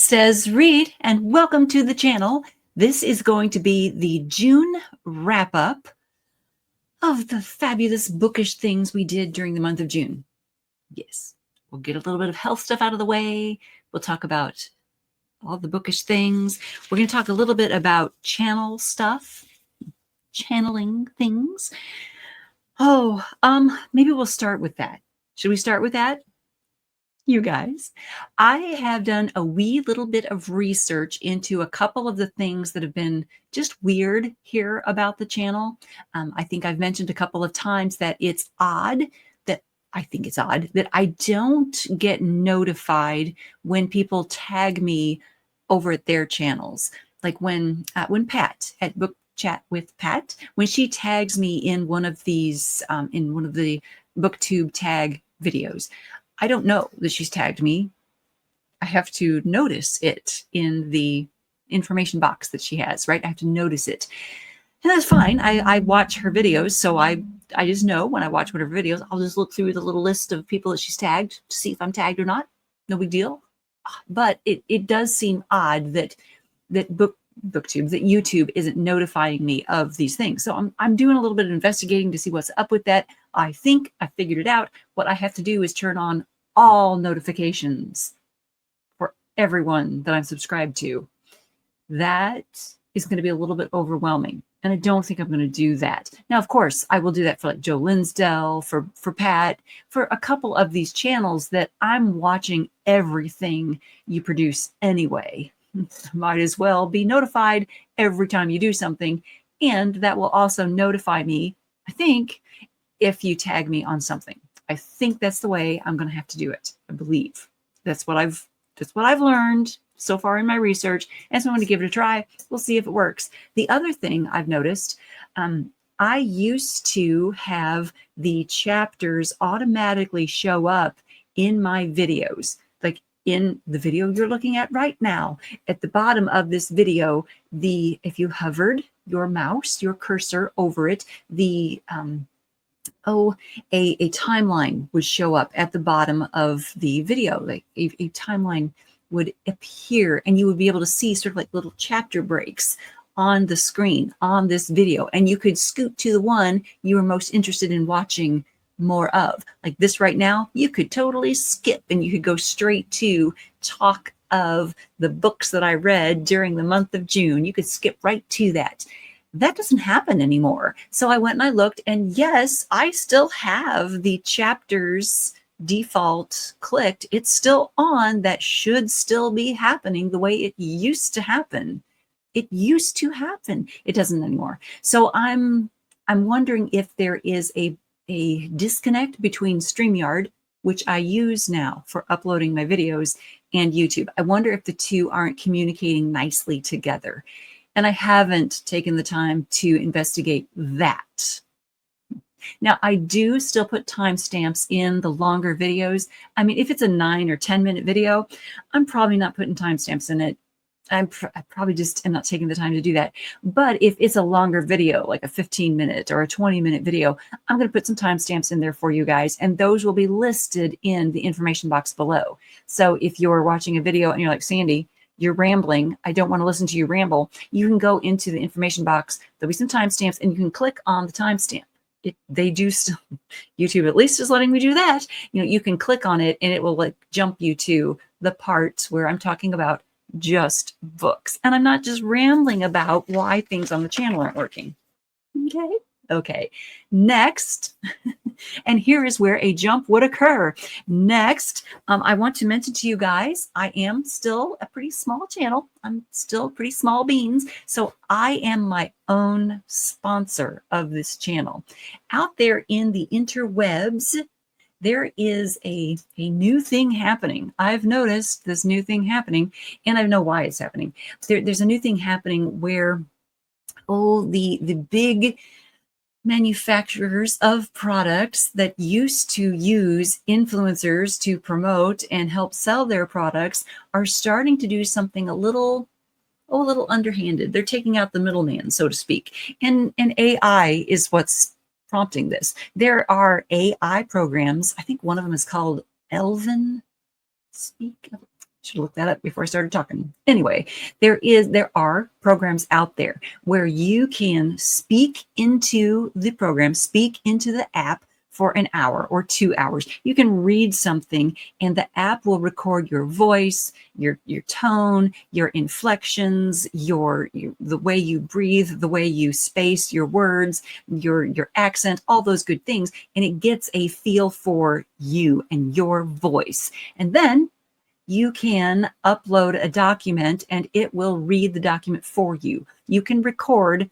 Says Read, and welcome to the channel. This is going to be the June wrap-up of the fabulous bookish things we did during the month of June. Yes, we'll get a little bit of health stuff out of the way. We'll talk about all the bookish things. We're going to talk a little bit about channel stuff, channeling things. Maybe we'll start with that. Should we start with that? You guys, I have done a wee little bit of research into a couple of the things that have been just weird here about the channel. I think I've mentioned a couple of times that it's odd that I don't get notified when people tag me over at their channels. Like when Pat at Book Chat with Pat, when she tags me in one of these, in one of the BookTube tag videos, I don't know that she's tagged me. I have to notice it in the information box that she has, right? I have to notice it. And that's fine. I watch her videos, so I just know when I watch one of her videos, I'll just look through the little list of people that she's tagged to see if I'm tagged or not. No big deal. But it does seem odd that BookTube, that YouTube isn't notifying me of these things. So I'm doing a little bit of investigating to see what's up with that. I think I figured it out. What I have to do is turn on all notifications for everyone that I'm subscribed to. That is going to be a little bit overwhelming, and I don't think I'm going to do that. Now, of course, I will do that for like Joe Linsdell, for Pat, for a couple of these channels that I'm watching everything you produce anyway. Might as well be notified every time you do something, and that will also notify me, I think, if you tag me on something. I think that's the way I'm going to have to do it. I believe that's what I've learned so far in my research, and so I'm going to give it a try. We'll see if it works. The other thing I've noticed, I used to have the chapters automatically show up in my videos, like in the video you're looking at right now. At the bottom of this video, if you hovered your mouse, your cursor over it, a timeline would show up at the bottom of the video. Like a timeline would appear, and you would be able to see sort of like little chapter breaks on the screen on this video, and you could scoot to the one you were most interested in watching more of. Like this right now, you could totally skip and you could go straight to talk of the books that I read during the month of June. You could skip right to that. That doesn't happen anymore. So I went and I looked, and yes, I still have the chapters default clicked. It's still on. That should still be happening the way it used to happen. It used to happen. It doesn't anymore. So I'm wondering if there is a disconnect between StreamYard, which I use now for uploading my videos, and YouTube. I wonder if the two aren't communicating nicely together. And I haven't taken the time to investigate that. Now, I do still put timestamps in the longer videos. I mean, if it's a 9 or 10 minute video, I'm probably not putting timestamps in it. I probably just am not taking the time to do that. But if it's a longer video, like a 15-minute or a 20-minute video, I'm going to put some timestamps in there for you guys, and those will be listed in the information box below. So if you're watching a video and you're like, Sandy, you're rambling, I don't want to listen to you ramble, you can go into the information box. There'll be some timestamps, and you can click on the timestamp. They do still, YouTube at least is letting me do that. You know, you can click on it, and it will like jump you to the parts where I'm talking about just books. And I'm not just rambling about why things on the channel aren't working. Okay. Next, and here is where a jump would occur. Next, I want to mention to you guys, I am still a pretty small channel. I'm still pretty small beans. So I am my own sponsor of this channel. Out there in the interwebs, there is a new thing happening. I've noticed this new thing happening, and I know why it's happening. There's a new thing happening where, the big manufacturers of products that used to use influencers to promote and help sell their products are starting to do something a little underhanded. They're taking out the middleman, so to speak. And AI is what's prompting this. There are AI programs. I think one of them is called Elven Speak. Should have looked that up before I started talking. Anyway, there are programs out there where you can speak into the program, speak into the app for an hour or 2 hours. You can read something and the app will record your voice, your tone, your inflections, the way you breathe, the way you space your words, your accent, all those good things, and it gets a feel for you and your voice. And then you can upload a document and it will read the document for you. You can record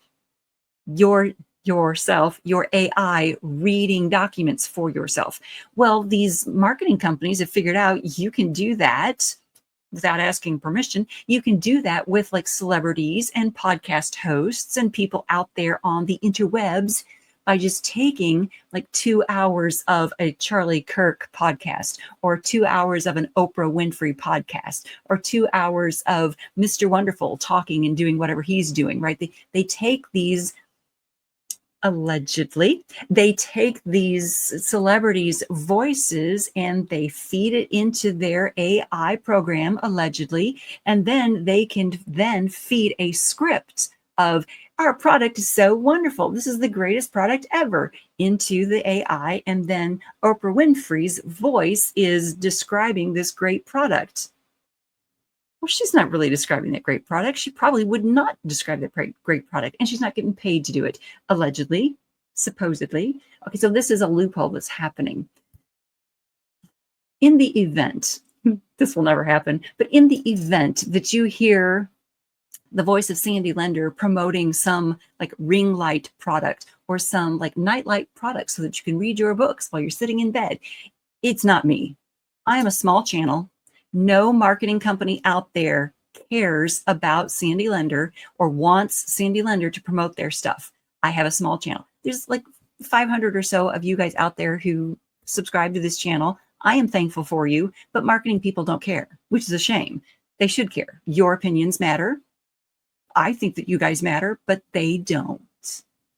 yourself, your AI reading documents for yourself. Well, these marketing companies have figured out you can do that without asking permission. You can do that with like celebrities and podcast hosts and people out there on the interwebs by just taking like 2 hours of a Charlie Kirk podcast or 2 hours of an Oprah Winfrey podcast or 2 hours of Mr. Wonderful talking and doing whatever he's doing, right? They take these allegedly, they take these celebrities' voices and they feed it into their AI program, allegedly, and then they can then feed a script of our product is so wonderful. This is the greatest product ever into the AI. And then Oprah Winfrey's voice is describing this great product. Well, she's not really describing that great product. She probably would not describe that great product, and she's not getting paid to do it, allegedly, supposedly. Okay, so this is a loophole that's happening. In the event, this will never happen, but in the event that you hear the voice of Sandy Lender promoting some like ring light product or some like nightlight product so that you can read your books while you're sitting in bed, it's not me. I am a small channel. No marketing company out there cares about Sandy Lender or wants Sandy Lender to promote their stuff. I have a small channel. There's like 500 or so of you guys out there who subscribe to this channel. I am thankful for you, but marketing people don't care, which is a shame. They should care. Your opinions matter. I think that you guys matter, but they don't,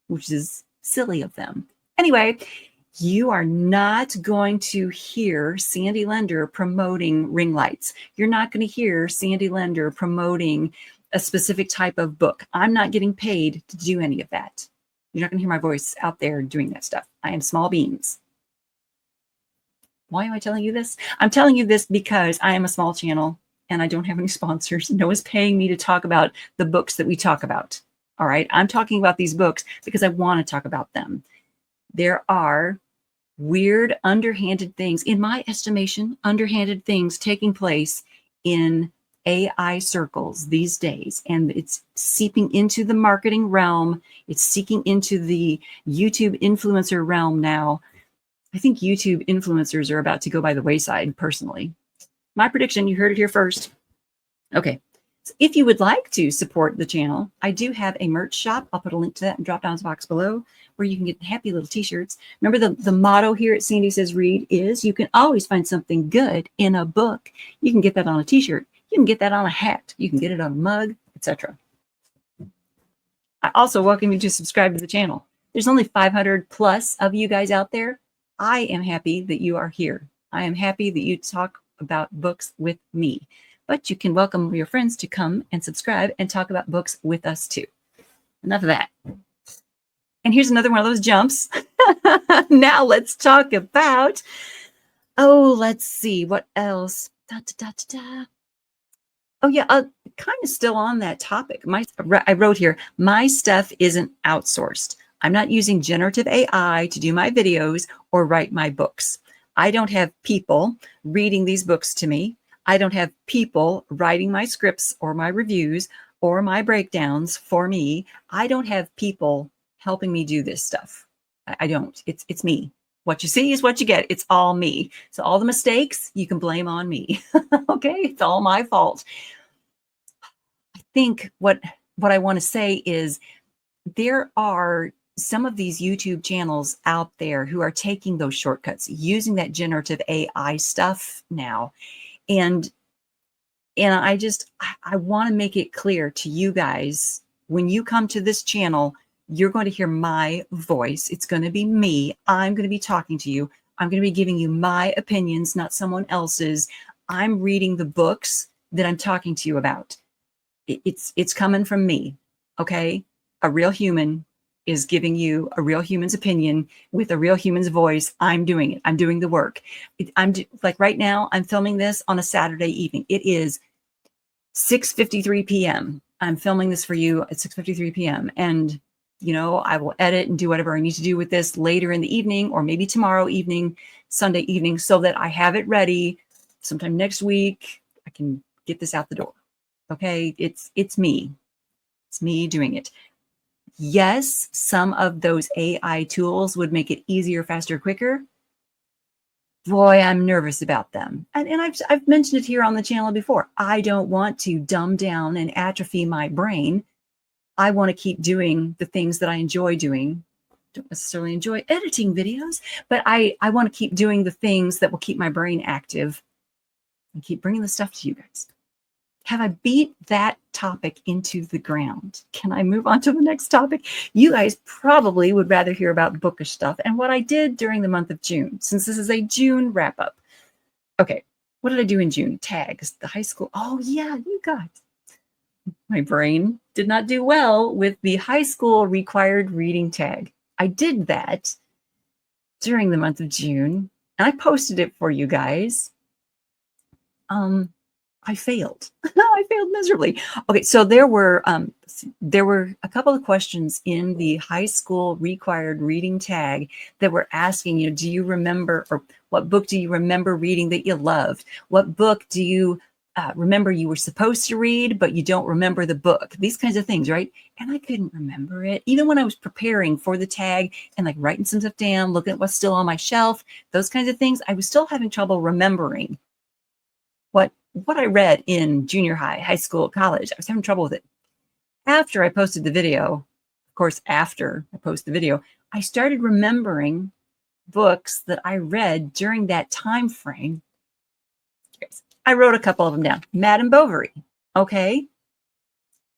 which is silly of them. Anyway, you are not going to hear Sandy Lender promoting ring lights. You're not going to hear Sandy Lender promoting a specific type of book. I'm not getting paid to do any of that. You're not going to hear my voice out there doing that stuff. I am small beans. Why am I telling you this? I'm telling you this because I am a small channel and I don't have any sponsors. No one's paying me to talk about the books that we talk about. All right. I'm talking about these books because I want to talk about them. There are weird, underhanded things, in my estimation, underhanded things taking place in AI circles these days. And it's seeping into the marketing realm. It's seeping into the YouTube influencer realm now. I think YouTube influencers are about to go by the wayside, personally. My prediction, you heard it here first. Okay, so if you would like to support the channel, I do have a merch shop. I'll put a link to that in the drop-down box below where you can get happy little t-shirts. Remember the motto here at Sandy Says Read is you can always find something good in a book. You can get that on a t-shirt. You can get that on a hat. You can get it on a mug, etc. I also welcome you to subscribe to the channel. There's only 500 plus of you guys out there. I am happy that you are here. I am happy that you talk about books with me, but you can welcome your friends to come and subscribe and talk about books with us too. Enough of that. And here's another one of those jumps. Now let's talk about, let's see, what else? Oh yeah, kind of still on that topic. I wrote here, my stuff isn't outsourced. I'm not using generative AI to do my videos or write my books. I don't have people reading these books to me. I don't have people writing my scripts or my reviews or my breakdowns for me. I don't have people helping me do this stuff. I don't. It's me. What you see is what you get. It's all me. So all the mistakes you can blame on me. Okay, it's all my fault. I think what I want to say is there are some of these YouTube channels out there who are taking those shortcuts, using that generative AI stuff now. And I want to make it clear to you guys, when you come to this channel, you're going to hear my voice. It's going to be me. I'm going to be talking to you. I'm going to be giving you my opinions, not someone else's. I'm reading the books that I'm talking to you about. It's coming from me, okay? A real human is giving you a real human's opinion with a real human's voice. I'm doing it. I'm doing the work. Like right now, I'm filming this on a Saturday evening. It is 6:53 p.m. I'm filming this for you at 6:53 p.m. And, you know, I will edit and do whatever I need to do with this later in the evening, or maybe tomorrow evening, Sunday evening, so that I have it ready sometime next week. I can get this out the door. Okay, it's me. It's me doing it. Yes, some of those AI tools would make it easier, faster, quicker. Boy, I'm nervous about them. And I've mentioned it here on the channel before. I don't want to dumb down and atrophy my brain. I want to keep doing the things that I enjoy doing. Don't necessarily enjoy editing videos, but I want to keep doing the things that will keep my brain active and keep bringing the stuff to you guys. Have I beat that topic into the ground? Can I move on to the next topic? You guys probably would rather hear about bookish stuff and what I did during the month of June, since this is a June wrap up. Okay, what did I do in June? Tags, the high school. Oh yeah, you guys. My brain did not do well with the high school required reading tag. I did that during the month of June, and I posted it for you guys. I failed. I failed miserably. Okay, so there were a couple of questions in the high school required reading tag that were asking you, do you remember, or what book do you remember reading that you loved? What book do you remember you were supposed to read, but you don't remember the book? These kinds of things, right? And I couldn't remember it. Even when I was preparing for the tag and like writing some stuff down, looking at what's still on my shelf, those kinds of things, I was still having trouble remembering what I read in junior high school, college. I was having trouble with it. After I posted the video, of course, after I posted the video, I started remembering books that I read during that time frame. I wrote a couple of them down. Madame Bovary, okay?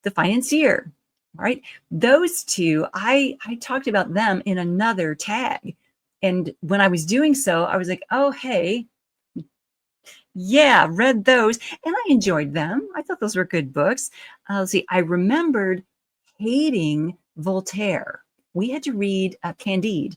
The Financier, right? Those two, I talked about them in another tag. And when I was doing so, I was like, oh, hey, yeah, read those, and I enjoyed them. I thought those were good books. Let's see, I remembered hating Voltaire. We had to read Candide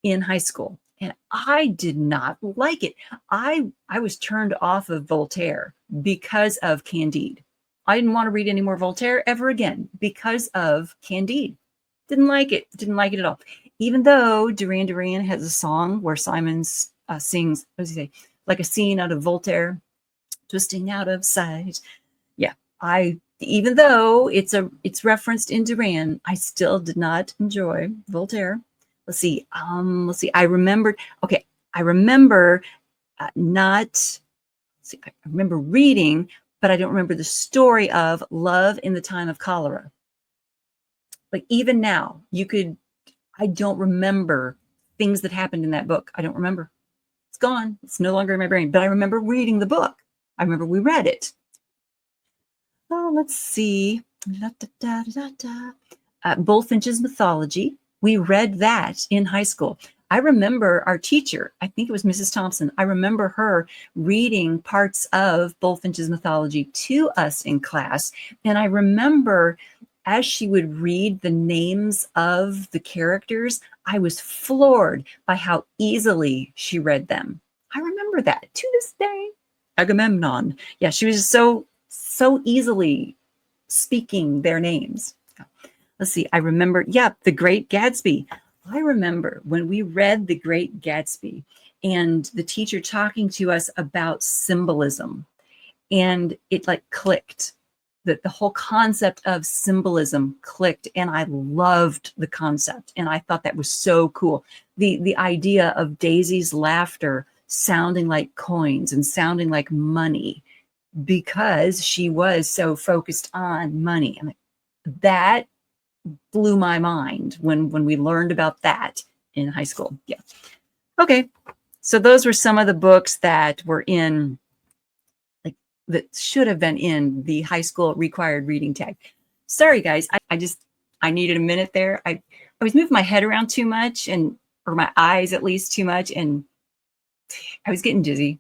in high school, and I did not like it. I was turned off of Voltaire because of Candide. I didn't want to read any more Voltaire ever again because of Candide. Didn't like it. Didn't like it at all. Even though Duran Duran has a song where Simon sings, what does he say? Like a scene out of Voltaire, twisting out of sight. Yeah, even though it's referenced in Duran, I still did not enjoy Voltaire. Let's see. I remembered. Okay, I remember not. See, I remember reading, but I don't remember the story of Love in the Time of Cholera. Like even now, I don't remember things that happened in that book. I don't remember. It's gone. It's no longer in my brain, but I remember reading the book. I remember we read it. Oh, let's see. Bullfinch's Mythology. We read that in high school. I remember our teacher, I think it was Mrs. Thompson. I remember her reading parts of Bullfinch's Mythology to us in class. And I remember as she would read the names of the characters, I was floored by how easily she read them. I remember that to this day. Agamemnon. Yeah, she was so easily speaking their names. Let's see. I remember, The Great Gatsby. I remember when we read The Great Gatsby and the teacher talking to us about symbolism, and it like clicked. The whole concept of symbolism clicked, and I loved the concept, and I thought that was so cool. The idea of Daisy's laughter sounding like coins and sounding like money because she was so focused on money. I mean, that blew my mind when we learned about that in high school. Yeah. Okay. So those were some of the books that were in that should have been in the high school required reading tag. Sorry, guys. I needed a minute there. I was moving my head around too much or my eyes at least too much. And I was getting dizzy.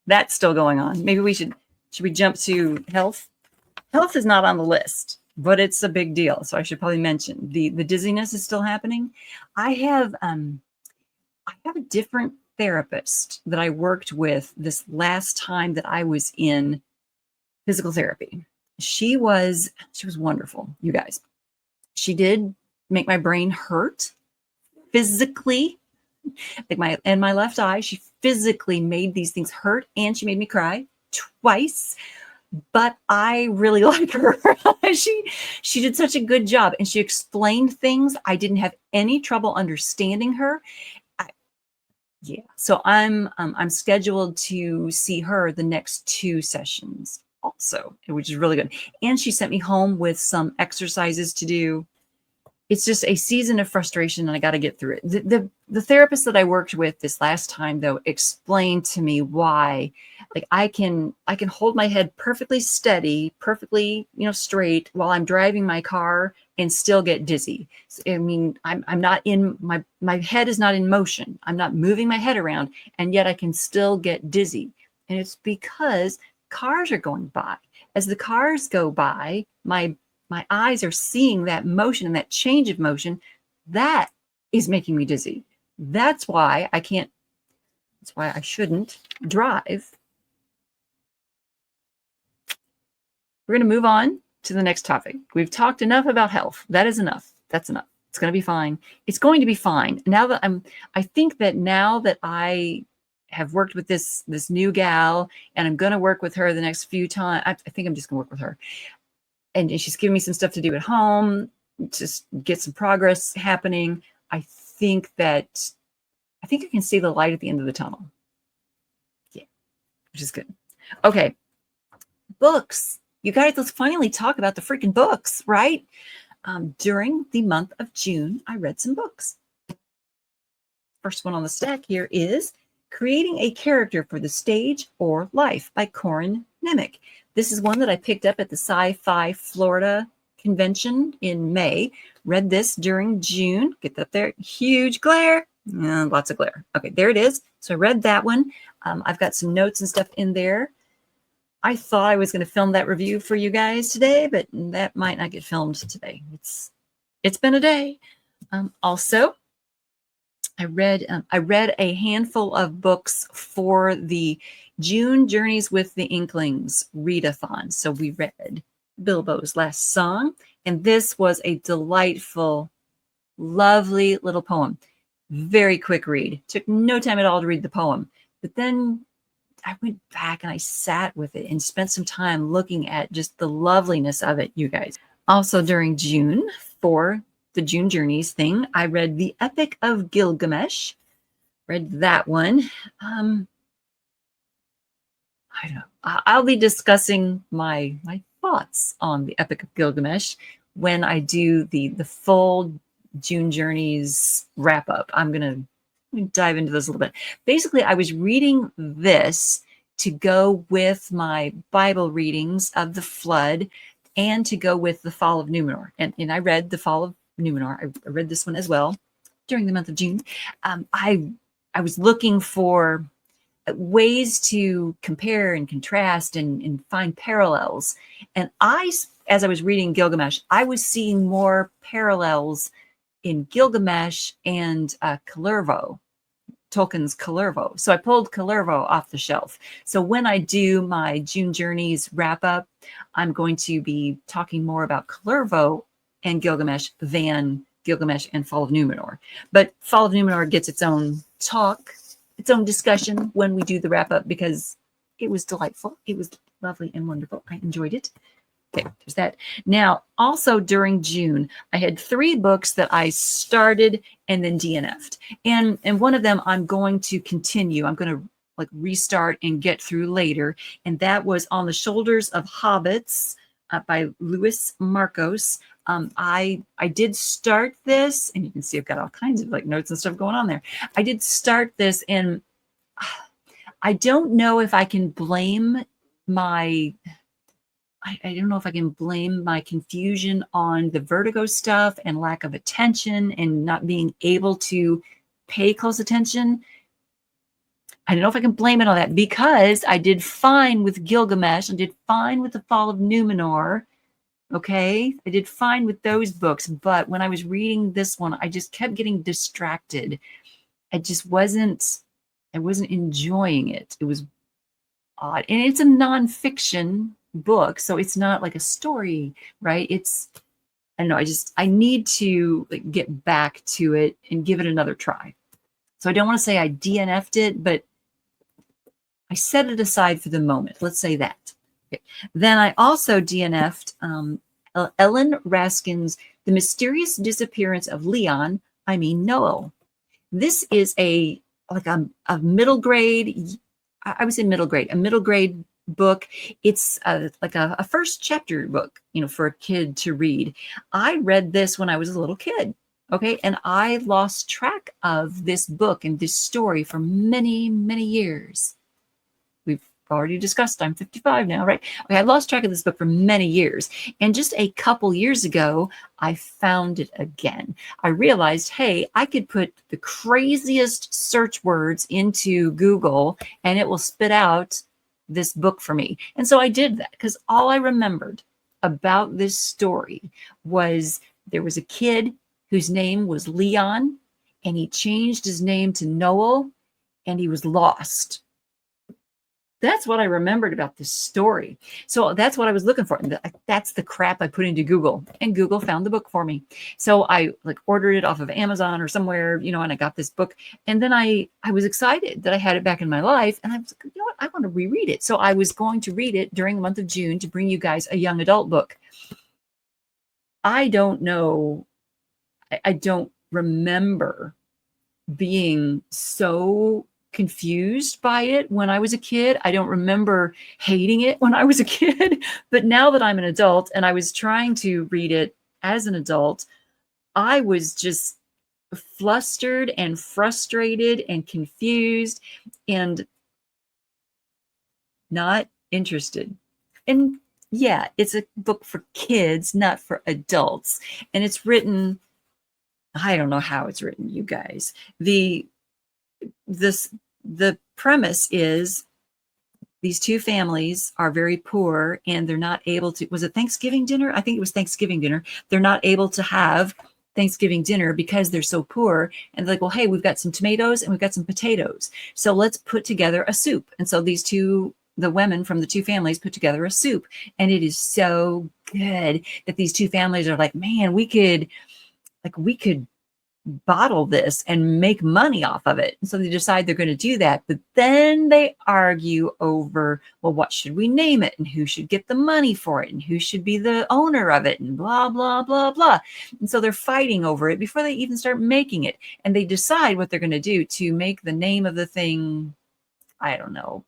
That's still going on. Maybe should we jump to health? Health is not on the list, but it's a big deal. So I should probably mention the dizziness is still happening. I have a different therapist that I worked with this last time that I was in physical therapy. She was wonderful, you guys. She did make my brain hurt physically, like my left eye. She physically made these things hurt, and she made me cry twice. But I really like her. she did such a good job, and she explained things. I didn't have any trouble understanding her. Yeah, so I'm scheduled to see her the next 2 sessions also, which is really good. And she sent me home with some exercises to do. It's just a season of frustration, and I got to get through it. The therapist that I worked with this last time, though, explained to me why, like, I can hold my head perfectly steady, perfectly, straight while I'm driving my car and still get dizzy. I mean, I'm not in my head is not in motion. I'm not moving my head around, and yet I can still get dizzy. And it's because cars are going by. As the cars go by, my eyes are seeing that motion and that change of motion. That is making me dizzy. That's why I shouldn't drive. We're going to move on to the next topic. We've talked enough about health. That is enough. That's enough. It's going to be fine. It's going to be fine. I think that now that I have worked with this new gal, and I'm going to work with her the next few times. I think I'm just going to work with her. And she's giving me some stuff to do at home, just get some progress happening. I think I can see the light at the end of the tunnel. Yeah, which is good. Okay, books. You guys, let's finally talk about the freaking books, right? During the month of June, I read some books. First one on the stack here is Creating a Character for the Stage or Life by Corin Nemec. This is one that I picked up at the Sci-Fi Florida convention in May. Read this during June. Get that there. Huge glare. Lots of glare. Okay, there it is. So I read that one. I've got some notes and stuff in there. I thought I was going to film that review for you guys today, but that might not get filmed today. It's been a day. Also, I read a handful of books for the June Journeys with the Inklings readathon. So we read Bilbo's Last Song, and this was a delightful, lovely little poem. Very quick read. Took no time at all to read the poem. But then I went back and I sat with it and spent some time looking at just the loveliness of it, you guys. Also during June, for the June Journeys thing, I read The Epic of Gilgamesh. Read that one. I don't know. I'll be discussing my thoughts on The Epic of Gilgamesh when I do the full June Journeys wrap up. I'm going to dive into this a little bit. Basically, I was reading this to go with my Bible readings of the flood and to go with the fall of Numenor. And I read the fall of Numenor. I read this one as well during the month of June. I was looking for ways to compare and contrast and find parallels. And as I was reading Gilgamesh, I was seeing more parallels in Gilgamesh and Kullervo, Tolkien's Kullervo. So I pulled Kullervo off the shelf. So when I do my June Journeys wrap up, I'm going to be talking more about Kullervo and Gilgamesh than Gilgamesh and Fall of Numenor. But Fall of Numenor gets its own talk, its own discussion when we do the wrap up, because it was delightful. It was lovely and wonderful. I enjoyed it. Okay, there's that. Now, also during June, I had 3 books that I started and then DNF'd. And one of them I'm going to continue. I'm going to restart and get through later. And that was On the Shoulders of Hobbits by Louis Marcos. I did start this, and you can see I've got all kinds of notes and stuff going on there. I did start this, and I don't know if I can blame my I don't know if I can blame my confusion on the vertigo stuff and lack of attention and not being able to pay close attention. I don't know if I can blame it on that, because I did fine with Gilgamesh. I did fine with The Fall of Numenor. Okay, I did fine with those books, but when I was reading this one, I just kept getting distracted. I wasn't enjoying it. It was odd. And it's a nonfiction book, so it's not like a story, right? I don't know, I need to like get back to it and give it another try. So I don't want to say I DNF'd it, but I set it aside for the moment. Let's say that. Okay. Then I also DNF'd Ellen Raskin's The Mysterious Disappearance of Noel. This is a middle grade, I would say middle grade, a middle grade book. It's like a first chapter book, for a kid to read. I read this when I was a little kid. Okay. And I lost track of this book and this story for many, many years. We've already discussed, I'm 55 now, right? Okay, I lost track of this book for many years. And just a couple years ago, I found it again. I realized, hey, I could put the craziest search words into Google and it will spit out this book for me. And so I did that because all I remembered about this story was there was a kid whose name was Leon, and he changed his name to Noel, and he was lost. That's what I remembered about this story. So that's what I was looking for. And that's the crap I put into Google, and Google found the book for me. So I ordered it off of Amazon or somewhere, and I got this book. And then I was excited that I had it back in my life. And I was like, what? I want to reread it. So I was going to read it during the month of June to bring you guys a young adult book. I don't know. I don't remember being so confused by it when I was a kid. I don't remember hating it when I was a kid, but now that I'm an adult and I was trying to read it as an adult, I was just flustered and frustrated and confused and not interested. And yeah, it's a book for kids, not for adults. And it's written, I don't know how it's written, you guys. The premise is these two families are very poor and they're not able to, was it Thanksgiving dinner? I think it was Thanksgiving dinner. They're not able to have Thanksgiving dinner because they're so poor. And they're like, well, hey, we've got some tomatoes and we've got some potatoes. So let's put together a soup. And so the women from the two families put together a soup. And it is so good that these two families are like, man, we could bottle this and make money off of it. And so they decide they're going to do that. But then they argue over, well, what should we name it? And who should get the money for it? And who should be the owner of it? And blah, blah, blah, blah. And so they're fighting over it before they even start making it. And they decide what they're going to do to make the name of the thing, I don't know.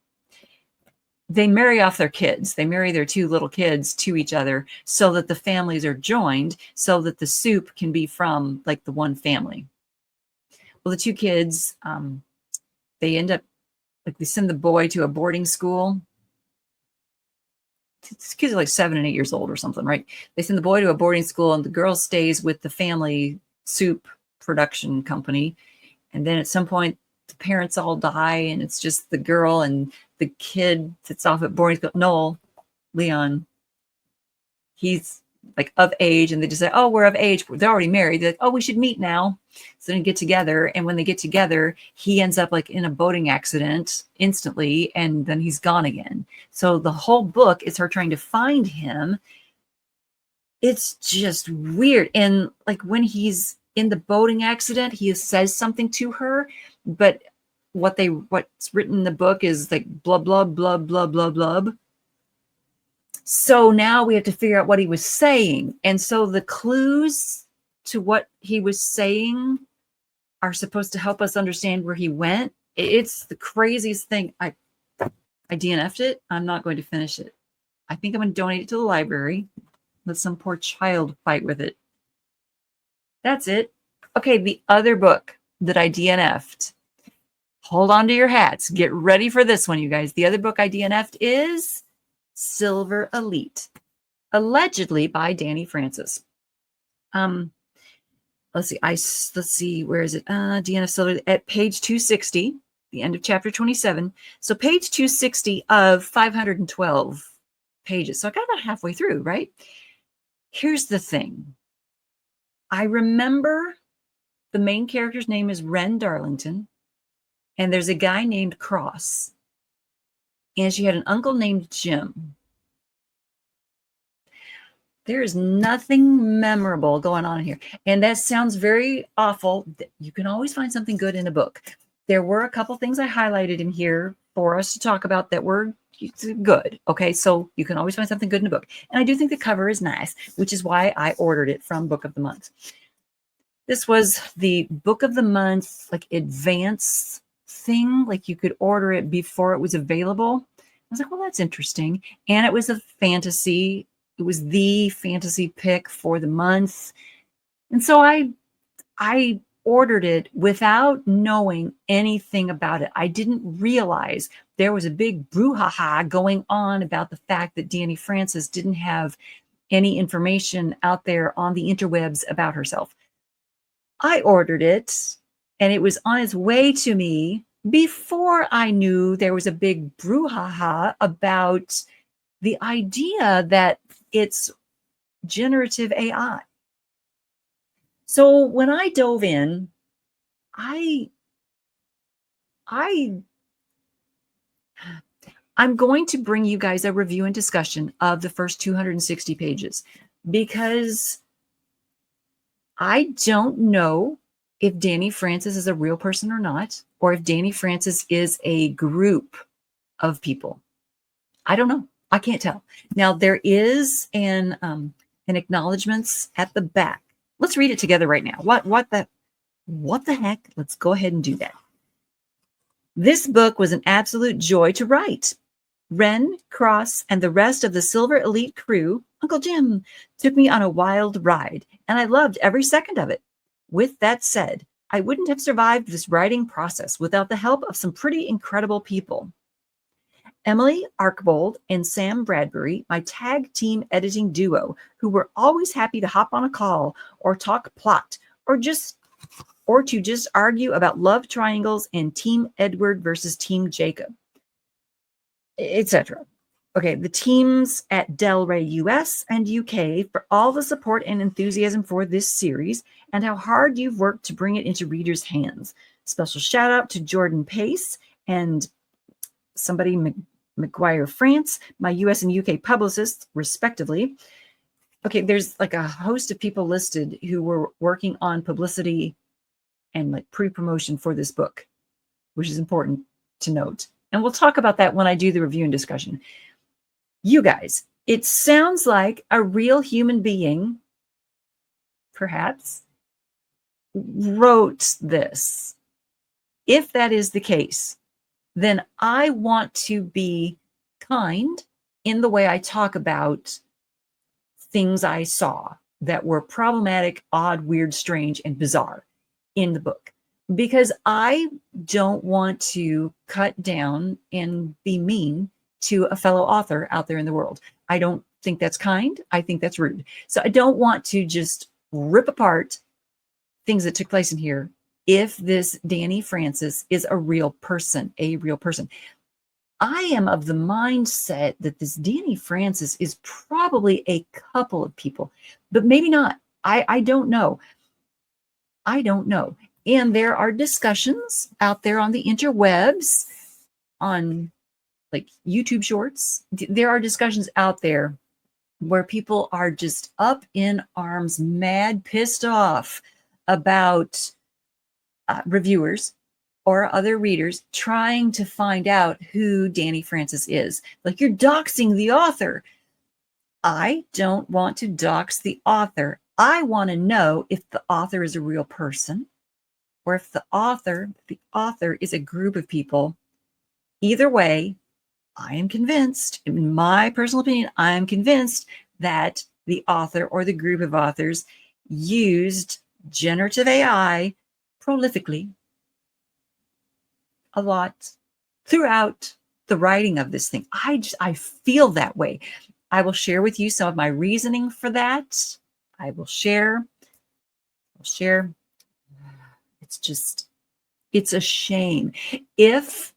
They marry off their kids. They marry their two little kids to each other so that the families are joined, so that the soup can be from the one family. Well, the two kids, they end up, they send the boy to a boarding school. These kids are 7 and 8 years old or something, right? They send the boy to a boarding school and the girl stays with the family soup production company. And then at some point, the parents all die and it's just the girl and the kid that's off at boarding school, Leon, he's of age, and they just say, oh, we're of age. They're already married. They're like, oh, we should meet now. So they get together. And when they get together, he ends up in a boating accident instantly. And then he's gone again. So the whole book is her trying to find him. It's just weird. And when he's in the boating accident, he says something to her, but what's written in the book is blah, blah, blah, blah, blah, blah. So now we have to figure out what he was saying. And so the clues to what he was saying are supposed to help us understand where he went. It's the craziest thing. I DNF'd it. I'm not going to finish it. I think I'm going to donate it to the library. Let some poor child fight with it. That's it. Okay, the other book that I DNF'd. Hold on to your hats. Get ready for this one, you guys. The other book I DNF'd is Silver Elite, allegedly by Danny Francis. Let's see. Let's see. Where is it? DNF Silver at page 260. the end of chapter 27. So page 260 of 512 pages. So I got about halfway through, right? Here's the thing. I remember the main character's name is Wren Darlington, and there's a guy named Cross, and she had an uncle named Jim. There is nothing memorable going on here. And that sounds very awful. You can always find something good in a book. There were a couple things I highlighted in here for us to talk about that were good. Okay, so you can always find something good in a book. And I do think the cover is nice, which is why I ordered it from Book of the Month. This was the Book of the Month, like advance thing. Like you could order it before it was available. I was like, well, that's interesting. And it was a fantasy. It was the fantasy pick for the month. And so I ordered it without knowing anything about it. I didn't realize there was a big brouhaha going on about the fact that Danny Francis didn't have any information out there on the interwebs about herself. I ordered it, and it was on its way to me before I knew there was a big brouhaha about the idea that it's generative AI. So when I dove in, I'm going to bring you guys a review and discussion of the first 260 pages because I don't know if Danny Francis is a real person or not, or if Danny Francis is a group of people. I don't know. I can't tell. Now there is an acknowledgments at the back. Let's read it together right now. What the heck? Let's go ahead and do that. This book was an absolute joy to write. Wren, Cross, and the rest of the Silver Elite crew, Uncle Jim, took me on a wild ride, and I loved every second of it. With that said, I wouldn't have survived this writing process without the help of some pretty incredible people. Emily Archbold and Sam Bradbury, my tag team editing duo, who were always happy to hop on a call or talk plot or to just argue about love triangles and Team Edward versus Team Jacob, etc. Okay, the teams at Del Rey US and UK for all the support and enthusiasm for this series and how hard you've worked to bring it into readers' hands. Special shout out to Jordan Pace and somebody McGuire France, my US and UK publicists, respectively. Okay, there's like a host of people listed who were working on publicity and like pre-promotion for this book, which is important to note. And we'll talk about that when I do the review and discussion. You guys, it sounds like a real human being, perhaps, wrote this. If that is the case, then I want to be kind in the way I talk about things I saw that were problematic, odd, weird, strange, and bizarre in the book. Because I don't want to cut down and be mean to a fellow author out there in the world. I don't think that's kind. I think that's rude. So I don't want to just rip apart things that took place in here if this Danny Francis is a real person. I am of the mindset that this Danny Francis is probably a couple of people, but maybe not. I don't know. I don't know. And there are discussions out there on the interwebs, on like YouTube shorts. There are discussions out there where people are just up in arms, mad, pissed off about reviewers or other readers trying to find out who Danny Francis is. Like, you're doxing the author. I don't want to dox the author. I want to know if the author is a real person or if the author is a group of people. Either way, I am convinced, in my personal opinion, I am convinced that the author or the group of authors used generative AI prolifically a lot throughout the writing of this thing. I feel that way. I will share with you some of my reasoning for that. I'll share. It's just, It's a shame. If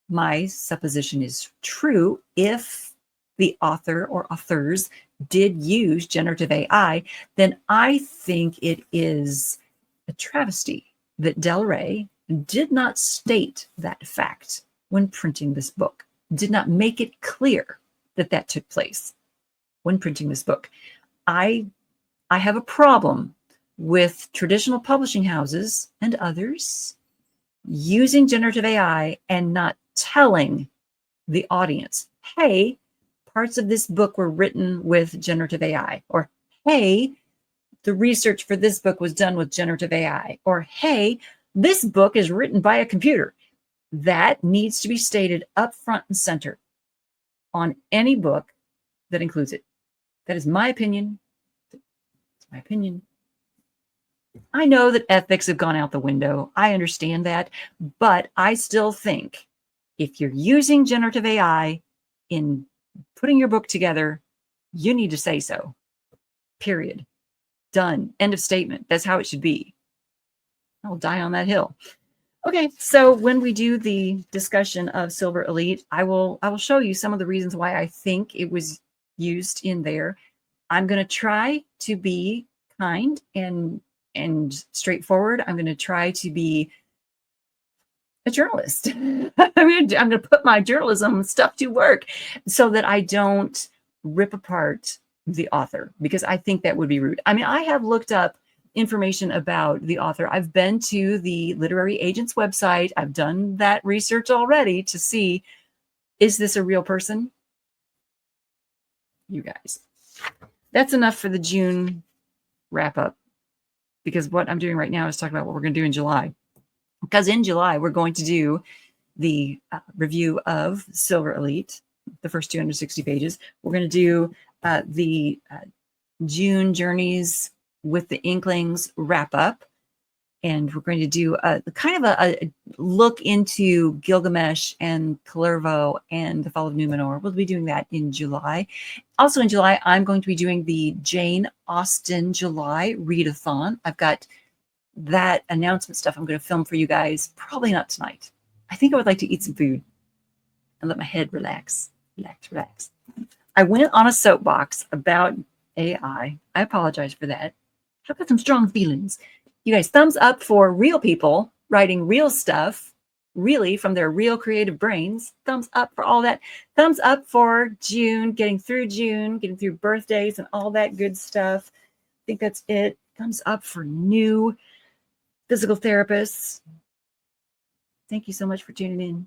my supposition is true, if the author or authors did use generative AI, then I think it is a travesty that Del Rey did not state that fact when printing this book, did not make it clear that that took place when printing this book. I have a problem with traditional publishing houses and others using generative AI and not telling the audience, hey, parts of this book were written with generative AI, or hey, the research for this book was done with generative AI, or hey, this book is written by a computer. That needs to be stated up front and center on any book that includes it. That is my opinion. It's my opinion. I know that ethics have gone out the window. I understand that, but I still think if you're using generative AI in putting your book together, you need to say so. Period. Done. End of statement. That's how it should be. I'll die on that hill. Okay, so when we do the discussion of Silver Elite, I will show you some of the reasons why I think it was used in there. I'm going to try to be kind and straightforward. I'm going to try to be a journalist. I'm going to put my journalism stuff to work so that I don't rip apart the author, because I think that would be rude. I mean, I have looked up information about the author. I've been to the literary agent's website. I've done that research already to see, is this a real person? You guys. That's enough for the June wrap up, because what I'm doing right now is talking about what we're going to do in July. Because in July, we're going to do the review of Silver Elite, the first 260 pages. We're going to do the June Journeys with the Inklings wrap up. And we're going to do a kind of a look into Gilgamesh and Kalervo and the Fall of Numenor. We'll be doing that in July. Also in July, I'm going to be doing the Jane Austen July readathon. I've got that announcement stuff I'm going to film for you guys. Probably not tonight. I think I would like to eat some food and let my head relax. Relax. I went on a soapbox about AI. I apologize for that. I've got some strong feelings. You guys, thumbs up for real people writing real stuff, really from their real creative brains. Thumbs up for all that. Thumbs up for June, getting through birthdays and all that good stuff. I think that's it. Thumbs up for new physical therapists. Thank you so much for tuning in.